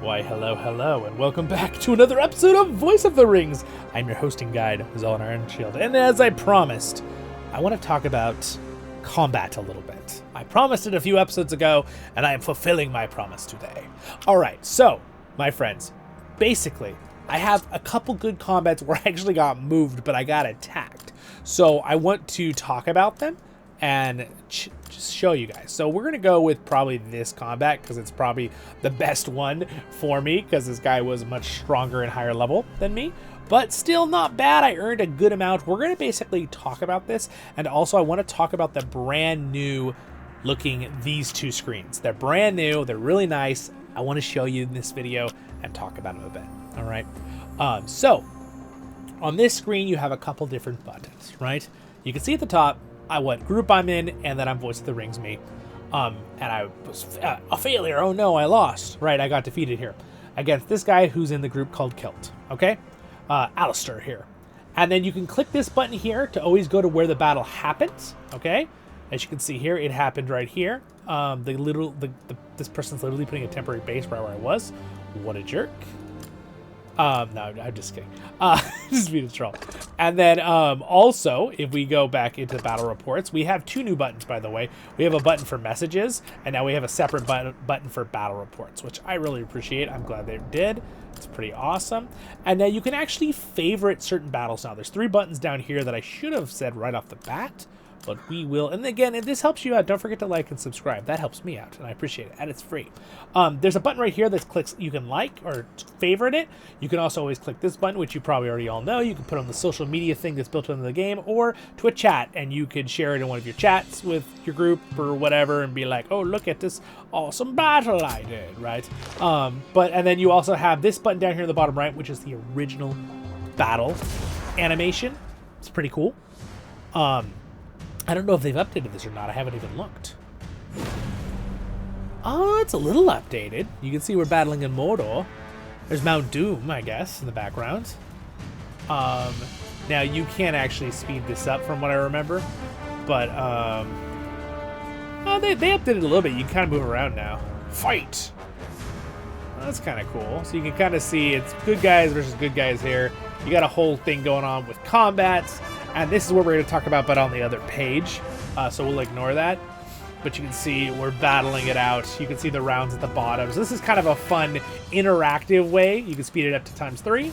Why, hello, and welcome back to another episode of Voice of the Rings. I'm your hosting guide, Zollin Ironshield, and as I promised, I want to talk about combat a little bit. I promised it a few episodes ago, and I am fulfilling my promise today. Alright, so, my friends, basically, I have a couple good combats where I actually got moved, but I got attacked. So I want to talk about them and just show you guys. So we're going to go with probably this combat because it's probably the best one for me because this guy was much stronger and higher level than me, but still not bad. I earned a good amount. We're going to basically talk about this, and also I want to talk about the brand new looking these two screens. They're brand new. They're really nice. I want to show you in this video and talk about them a bit. All right. So on this screen, you have a couple different buttons, right? You can see at the top, what group I'm in, and then I'm Voice of the Rings me. And I was a failure. Oh no, I lost. Right, I got defeated here against this guy who's in the group called Kilt. Okay, Alistair here. And then you can click this button here to always go to where the battle happens. Okay, as you can see here, it happened right here. This person's literally putting a temporary base right where I was. What a jerk. No, I'm just kidding. Just being a troll. And then also, if we go back into battle reports, we have two new buttons, by the way. We have a button for messages, and now we have a separate button for battle reports, which I really appreciate. I'm glad they did. It's pretty awesome. And now you can actually favorite certain battles now. There's 3 buttons down here that I should have said right off the bat, but we will. And again, if this helps you out, don't forget to like and subscribe. That helps me out, and I appreciate it, and it's free. There's a button right here that clicks, you can like or favorite it. You can also always click this button, which you probably already all know. You can put on the social media thing that's built into the game, or to a chat, and you could share it in one of your chats with your group or whatever, and be like, oh, look at this awesome battle I did, right? And then you also have this button down here in the bottom right, which is the original battle animation. It's pretty cool. I don't know if they've updated this or not. I haven't even looked. Oh, it's a little updated. You can see we're battling in Mordor. There's Mount Doom, I guess, in the background. Now, you can't actually speed this up from what I remember. But, oh, they updated it a little bit. You can kind of move around now. Fight! Well, that's kind of cool. So you can kind of see it's good guys versus good guys here. You got a whole thing going on with combats. And this is what we're going to talk about, but on the other page. So we'll ignore that. But you can see we're battling it out. You can see the rounds at the bottom. So this is kind of a fun, interactive way. You can speed it up to ×3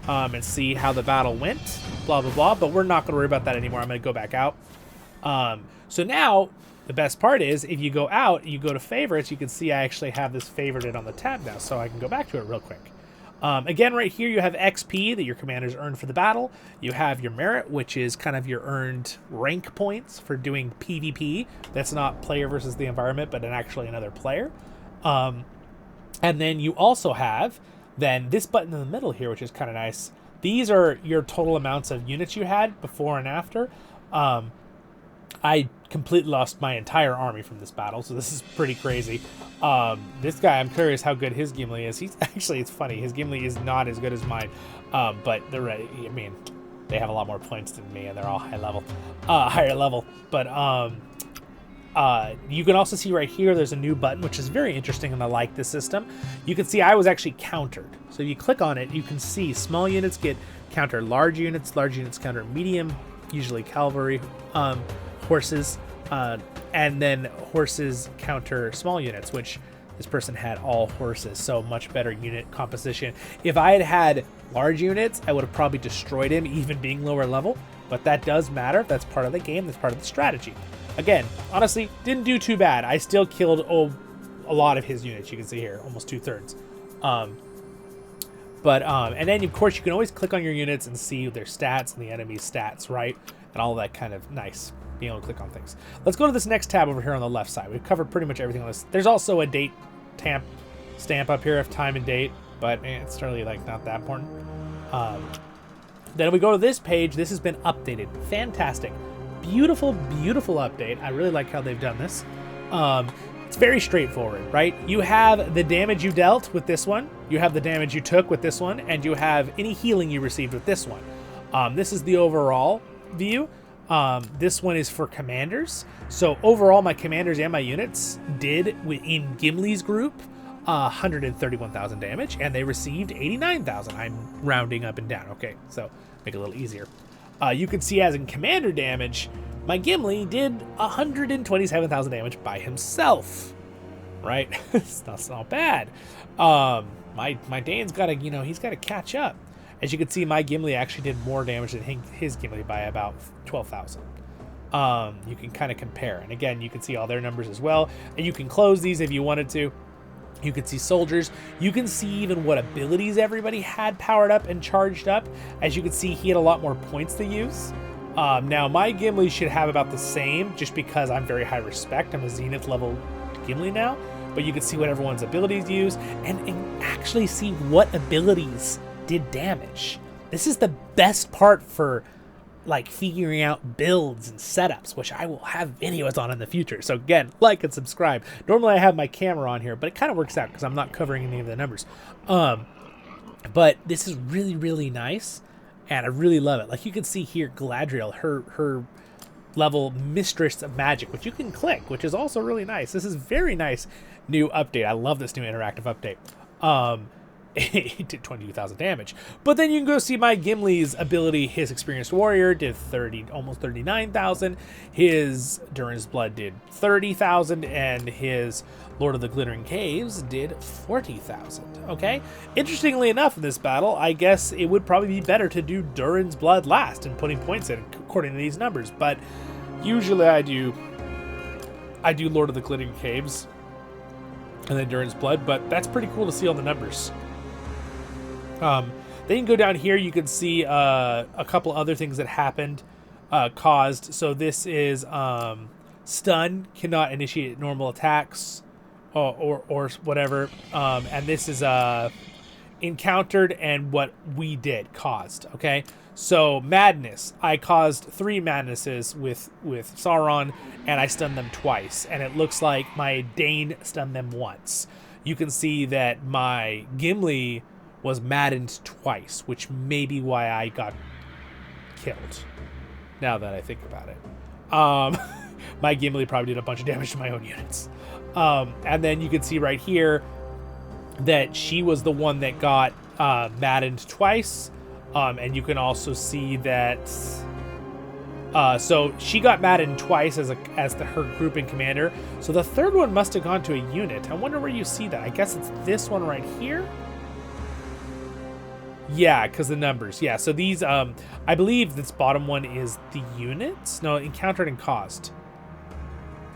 and see how the battle went. Blah, blah, blah. But we're not going to worry about that anymore. I'm going to go back out. So now, the best part is, if you go out, you go to favorites, you can see I actually have this favorited on the tab now. So I can go back to it real quick. Again, right here, you have XP that your commanders earn for the battle. You have your merit, which is kind of your earned rank points for doing PvP. That's not player versus the environment, but actually another player. And then you also have then this button in the middle here, which is kind of nice. These are your total amounts of units you had before and after. I completely lost my entire army from this battle, so this is pretty crazy. This guy, I'm curious how good his Gimli is. He's actually, it's funny, his Gimli is not as good as mine, but they're ready. I mean, they have a lot more points than me, and they're all higher level. But you can also see right here, there's a new button, which is very interesting, and I like this system. You can see I was actually countered. So if you click on it, you can see small units get counter large units counter medium, usually cavalry, horses, and then horses counter small units, which this person had all horses, so much better unit composition. If I had had large units, I would have probably destroyed him, even being lower level, but that does matter. That's part of the game. That's part of the strategy. Again, honestly, didn't do too bad. I still killed a lot of his units. You can see here, almost 2/3. And then, of course, you can always click on your units and see their stats and the enemy's stats, right? And all that kind of nice, being able to click on things. Let's go to this next tab over here on the left side. We've covered pretty much everything on this. There's also a date stamp up here of time and date, but it's really like not that important. Then we go to this page. This has been updated. Fantastic. Beautiful, beautiful update. I really like how they've done this. It's very straightforward, right? You have the damage you dealt with this one, you have the damage you took with this one, and you have any healing you received with this one. This is the overall view. This one is for commanders. So overall, my commanders and my units did in Gimli's group 131,000 damage, and they received 89,000. I'm rounding up and down. Okay, so make it a little easier. You can see as in commander damage, my Gimli did 127,000 damage by himself. Right? That's not bad. My Dane's got to, he's got to catch up. As you can see, my Gimli actually did more damage than his Gimli by about 12,000. You can kind of compare. And again, you can see all their numbers as well. And you can close these if you wanted to. You can see soldiers. You can see even what abilities everybody had powered up and charged up. As you can see, he had a lot more points to use. Now, my Gimli should have about the same, just because I'm very high respect. I'm a Zenith level Gimli now. But you can see what everyone's abilities use and actually see what abilities did damage. This is the best part for like figuring out builds and setups, which I will have videos on in the future. So again, like and subscribe. Normally I have my camera on here, but it kind of works out because I'm not covering any of the numbers. But this is really, really nice, and I really love it. Like you can see here, Galadriel, her level Mistress of Magic, which you can click, which is also really nice. This is very nice new update. I love this new interactive update. It did 22,000 damage. But then you can go see my Gimli's ability. His Experienced Warrior did almost 39,000. His Durin's Blood did 30,000, and his Lord of the Glittering Caves did 40,000. Okay? Interestingly enough, in this battle, I guess it would probably be better to do Durin's Blood last and putting points in according to these numbers. But usually I do Lord of the Glittering Caves and then Durin's Blood, but that's pretty cool to see all the numbers. Then you can go down here, you can see a couple other things that happened, caused. So this is stun, cannot initiate normal attacks or whatever. And this is encountered and what we did caused. Okay, so madness. I caused 3 madnesses with Sauron, and I stunned them twice. And it looks like my Dane stunned them once. You can see that my Gimli was maddened twice, which may be why I got killed, now that I think about it. My Gimli probably did a bunch of damage to my own units. And then you can see right here that she was the one that got maddened twice. And you can also see that so she got maddened twice as her grouping commander. So the third one must have gone to a unit. I wonder where you see that. I guess it's this one right here. Yeah, because the numbers. Yeah, so these, I believe this bottom one is the units. No, encountered and caused.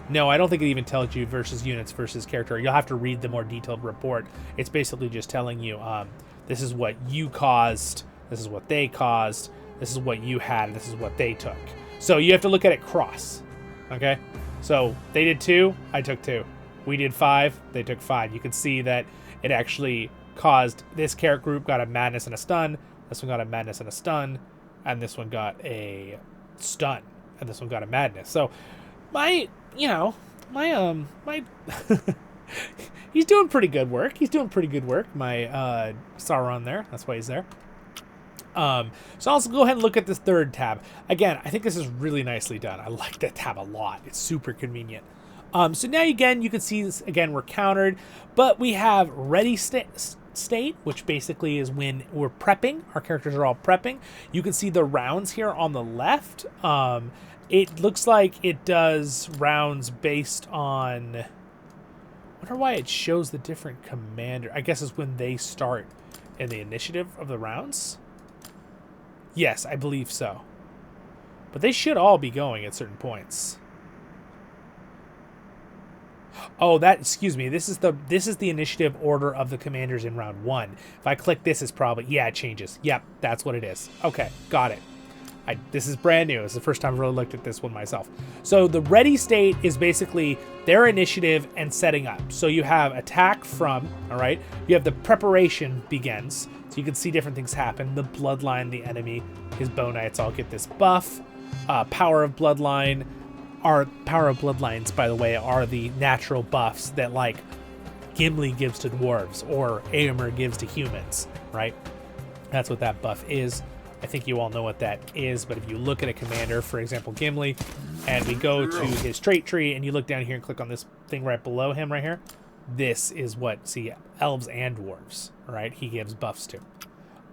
No, I don't think it even tells you versus units versus character. You'll have to read the more detailed report. It's basically just telling you, this is what you caused, this is what they caused, this is what you had, and this is what they took. So you have to look at it cross, okay? So they did 2, I took 2. We did 5, they took 5. You can see that it actually caused this character group got a madness and a stun, this one got a madness and a stun, and this one got a stun, and this one got a madness. So my he's doing pretty good work. My Sauron there, that's why he's there. So I'll go ahead and look at this third tab. Again, I think this is really nicely done. I like that tab a lot. It's super convenient. So now again, you can see this again, we're countered, but we have ready state, which basically is when we're prepping. Our characters are all prepping. You can see the rounds here on the left. It looks like it does rounds based on, I wonder why it shows the different commander. I guess it's when they start in the initiative of the rounds. Yes, I believe so. But they should all be going at certain points. Oh, excuse me. This is the initiative order of the commanders in round 1. If I click this, it's probably, yeah, it changes. Yep, that's what it is. Okay, got it. This is brand new. It's the first time I've really looked at this one myself. So the ready state is basically their initiative and setting up. So you have attack from, all right? You have the preparation begins. So you can see different things happen. The bloodline, the enemy, his bow knights all get this buff. Power of bloodline. Our power of bloodlines, by the way, are the natural buffs that like Gimli gives to dwarves or Éomer gives to humans, right? That's what that buff is. I think you all know what that is, but if you look at a commander, for example, Gimli, and we go to his trait tree, and you look down here and click on this thing right below him right here, this is what, see, elves and dwarves, right? He gives buffs to.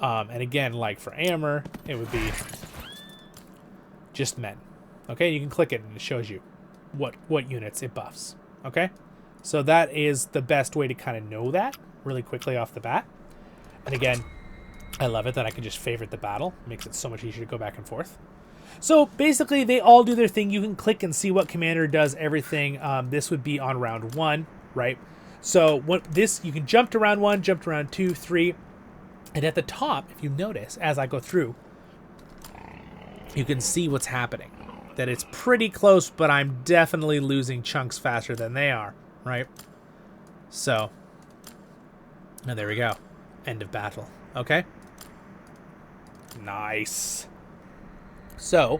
And again, like for Aomer, it would be just men. Okay, you can click it and it shows you what units it buffs. Okay, so that is the best way to kind of know that really quickly off the bat. And again, I love it that I can just favorite the battle. It makes it so much easier to go back and forth. So basically, they all do their thing. You can click and see what commander does everything. This would be on round 1, right? So you can jump to round 1, jump to round 2, 3, and at the top, if you notice, as I go through, you can see what's happening. That it's pretty close, but I'm definitely losing chunks faster than they are, right? So, and there we go. End of battle. Okay? Nice. So,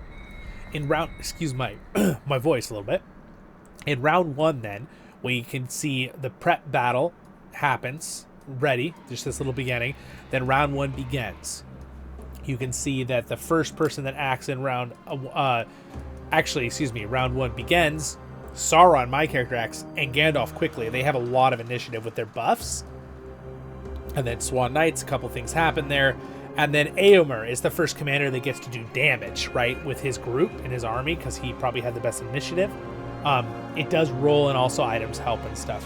in round... Excuse my my voice a little bit. In round 1, then, we can see the prep battle happens. Ready. Just this little beginning. Then round 1 begins. You can see that the first person that acts in round... round 1 begins. Sauron, my character, acts, and Gandalf quickly. They have a lot of initiative with their buffs. And then Swan Knights, a couple things happen there. And then Éomer is the first commander that gets to do damage, right, with his group and his army, because he probably had the best initiative. It does roll and also items help and stuff.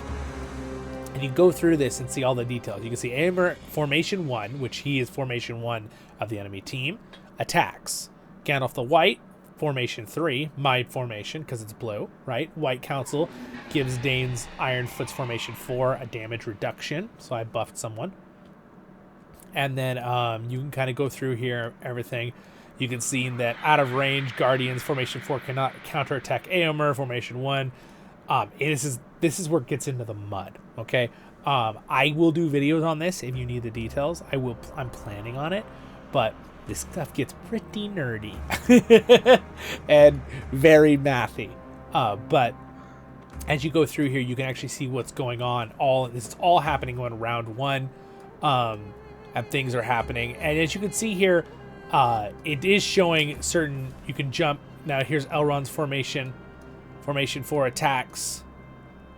And you go through this and see all the details. You can see Éomer, Formation 1, which he is Formation 1 of the enemy team, attacks. Gandalf the White, Formation 3, my formation, because it's blue, right? White Council gives Dane's Ironfoot's Formation 4 a damage reduction, so I buffed someone. And then you can kind of go through here, everything. You can see that out of range, Guardians, Formation 4 cannot counterattack Éomer, Formation 1. This is where it gets into the mud, okay? I will do videos on this if you need the details. I'm planning on it, but this stuff gets pretty nerdy and very mathy. But as you go through here, you can actually see what's going on. This is all happening on round 1, and things are happening. And as you can see here, it is showing certain. You can jump now. Here's Elrond's formation. Formation 4 attacks.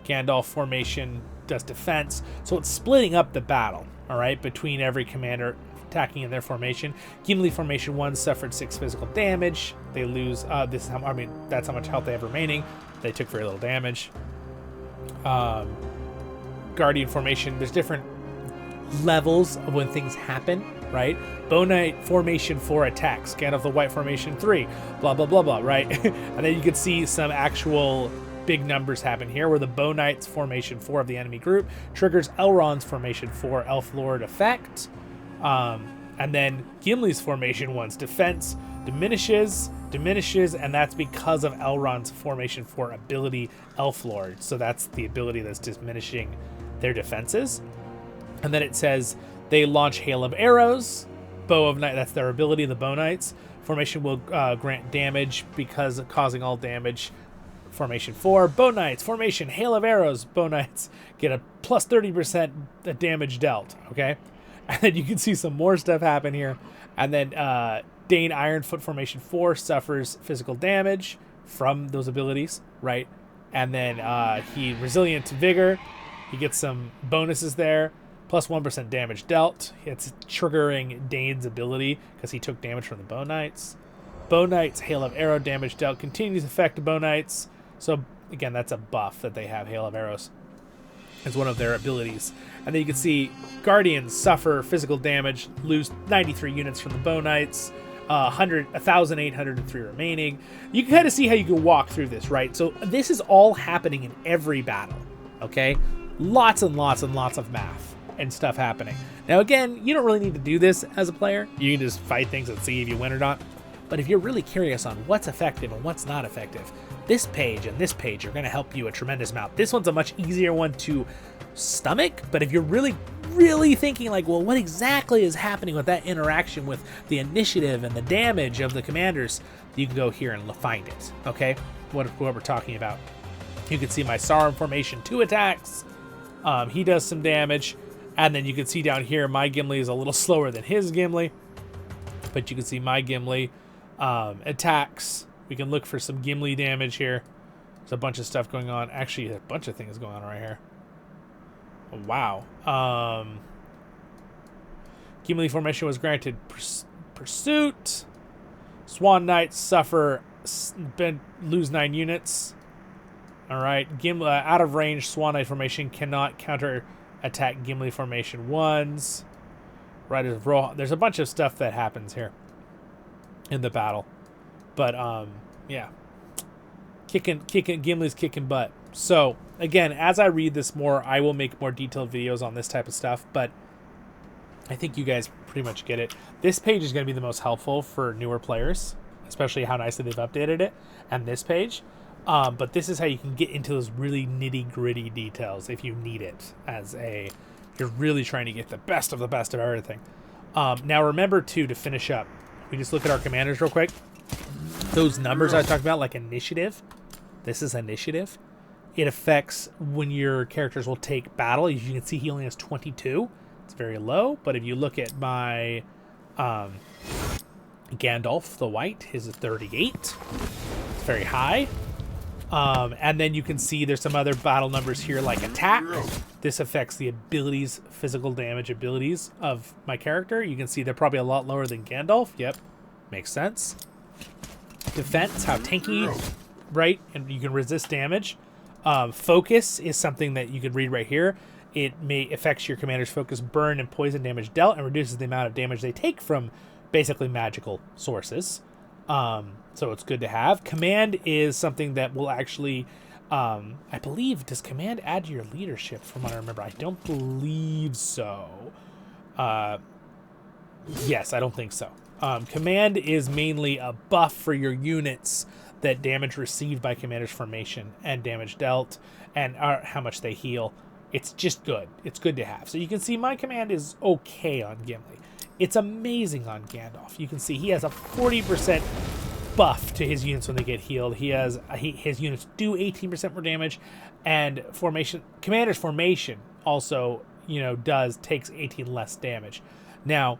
Gandalf formation does defense. So it's splitting up the battle. All right, between every commander attacking in their formation. Gimli Formation 1 suffered 6 physical damage. They lose. That's how much health they have remaining. They took very little damage. Guardian Formation. There's different levels of when things happen, right? Bow Knight Formation 4 attacks. Gandalf the White Formation 3. Blah blah blah blah. Right, and then you can see some actual big numbers happen here, where the Bow Knight's Formation 4 of the enemy group triggers Elrond's Formation 4 Elf Lord effect. And then Gimli's Formation 1's defense diminishes, and that's because of Elrond's Formation 4 ability, Elf Lord. So that's the ability that's diminishing their defenses. And then it says they launch Hail of Arrows, Bow of Night, that's their ability, the Bow Knights. Formation will grant damage because of causing all damage. Formation 4, Bow Knights, Formation, Hail of Arrows, Bow Knights get a plus 30% damage dealt, okay? And then you can see some more stuff happen here. And then Dane Ironfoot Formation 4 suffers physical damage from those abilities, right? And then he Resilient Vigor. He gets some bonuses there. Plus 1% damage dealt. It's triggering Dane's ability because he took damage from the Bow Knights. Bow Knights, Hail of Arrow damage dealt continues to affect Bow Knights. So, again, that's a buff that they have, Hail of Arrows. It's one of their abilities. And then you can see Guardians suffer physical damage, lose 93 units from the Bow Knights, 1,803 remaining. You can kind of see how you can walk through this, right? So this is all happening in every battle, okay? Lots and lots and lots of math and stuff happening. Now, again, you don't really need to do this as a player. You can just fight things and see if you win or not. But if you're really curious on what's effective and what's not effective, this page and this page are going to help you a tremendous amount. This one's a much easier one to stomach, but if you're really, really thinking like, well, what exactly is happening with that interaction with the initiative and the damage of the commanders, you can go here and find it, okay? What we're talking about. You can see my Sauron Formation 2 attacks. He does some damage. And then you can see down here, my Gimli is a little slower than his Gimli. But you can see my Gimli attacks. We can look for some Gimli damage here. There's a bunch of stuff going on. Actually, a bunch of things going on right here. Wow. Gimli formation was granted pursuit. Swan Knights suffer, lose 9 units. All right. Out of range, Swan Knight formation cannot counter attack Gimli formation ones. Right. There's a bunch of stuff that happens here in the battle, but yeah, Gimli's kicking butt. So again, as I read this more, I will make more detailed videos on this type of stuff, but I think you guys pretty much get it. This page is going to be the most helpful for newer players, especially how nicely they've updated it, and this page. But this is how you can get into those really nitty-gritty details if you need it, you're really trying to get the best of everything. Now remember, too, to finish up, we just look at our commanders real quick. Those numbers I was talking about, like initiative, this is initiative. It affects when your characters will take battle. As you can see, he only has 22. It's very low, but if you look at my Gandalf the White, his is 38. It's very high. And then you can see there's some other battle numbers here, like attack. This affects the abilities, physical damage abilities of my character. You can see they're probably a lot lower than Gandalf. Yep, makes sense. Defense, how tanky, right? And you can resist damage. Focus is something that you could read right here. It affects your commander's focus, burn, and poison damage dealt, and reduces the amount of damage they take from basically magical sources. So it's good to have. Command is something that will actually, I believe, does command add to your leadership from what I remember? I don't believe so. Yes, I don't think so. Command is mainly a buff for your units that damage received by commander's formation and damage dealt and how much they heal. It's just good. It's good to have. So you can see my command is okay on Gimli. It's amazing on Gandalf. You can see he has a 40% buff to his units when they get healed. His units do 18% more damage, and commander's formation also, takes 18 less damage. Now,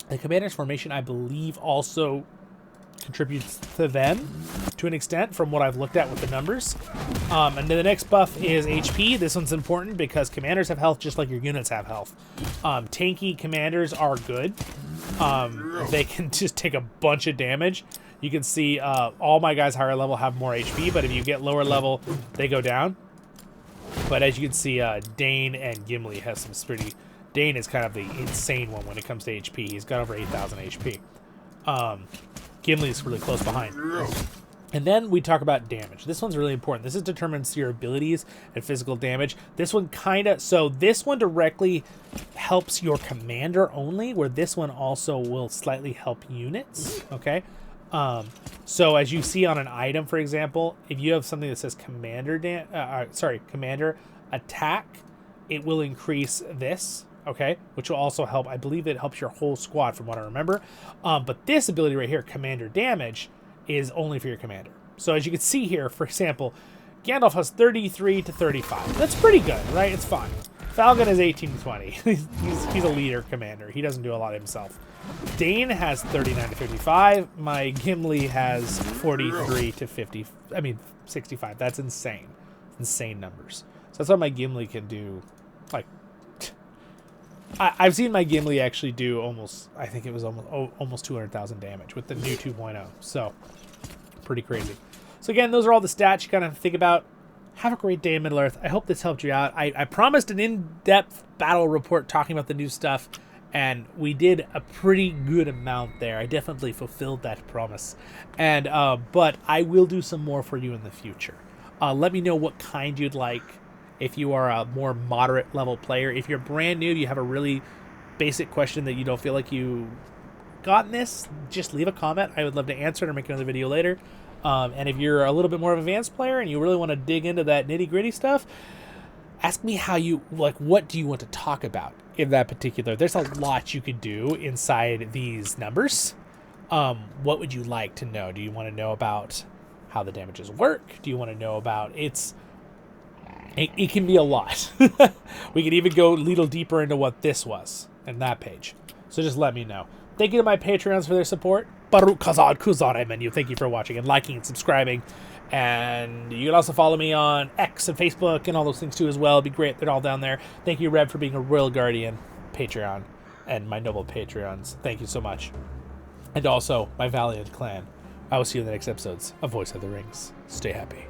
the commander's formation, I believe, also contributes to them to an extent from what I've looked at with the numbers. And then the next buff is HP. This one's important because commanders have health just like your units have health. Tanky commanders are good. They can just take a bunch of damage. You can see all my guys higher level have more HP, but if you get lower level, they go down. But as you can see, Dane and Gimli has some pretty... Dane is kind of the insane one when it comes to HP. He's got over 8,000 HP. Gimli is really close behind. And then we talk about damage. This one's really important. This determines your abilities and physical damage. This one this one directly helps your commander only, where this one also will slightly help units, okay? So as you see on an item, for example, if you have something that says commander attack, it will increase this, okay, which will also help. I believe it helps your whole squad from what I remember. But this ability right here, commander damage, is only for your commander. So as you can see here, for example, Gandalf has 33 to 35. That's pretty good, right? It's fine. Falcon is 18 to 20. He's a leader commander. He doesn't do a lot himself. Dane has 39 to 55. My Gimli has 43 to 50. I mean, 65. That's insane. Insane numbers. So that's what my Gimli can do. Like, I've seen my Gimli actually do almost, I think it was almost 200,000 damage with the new 2.0. So, pretty crazy. So again, those are all the stats you kind of think about. Have a great day in Middle-earth. I hope this helped you out. I promised an in-depth battle report talking about the new stuff, and we did a pretty good amount there. I definitely fulfilled that promise. And but I will do some more for you in the future. Let me know what kind you'd like. If you are a more moderate level player, if you're brand new, you have a really basic question that you don't feel like you got in this, just leave a comment. I would love to answer it or make another video later. And if you're a little bit more of an advanced player and you really want to dig into that nitty gritty stuff, ask me how you, like, what do you want to talk about in that particular? There's a lot you could do inside these numbers. What would you like to know? Do you want to know about how the damages work? Do you want to know about it can be a lot. We could even go a little deeper into what this was in that page. So just let me know. Thank you to my Patreons for their support. Baruch Kazad Kuzan menu. Thank you for watching and liking and subscribing. And you can also follow me on X and Facebook and all those things too as well. It'd be great. They're all down there. Thank you, Rev, for being a Royal Guardian Patreon and my noble Patreons. Thank you so much. And also, my Valiant clan. I will see you in the next episodes of Voice of the Rings. Stay happy.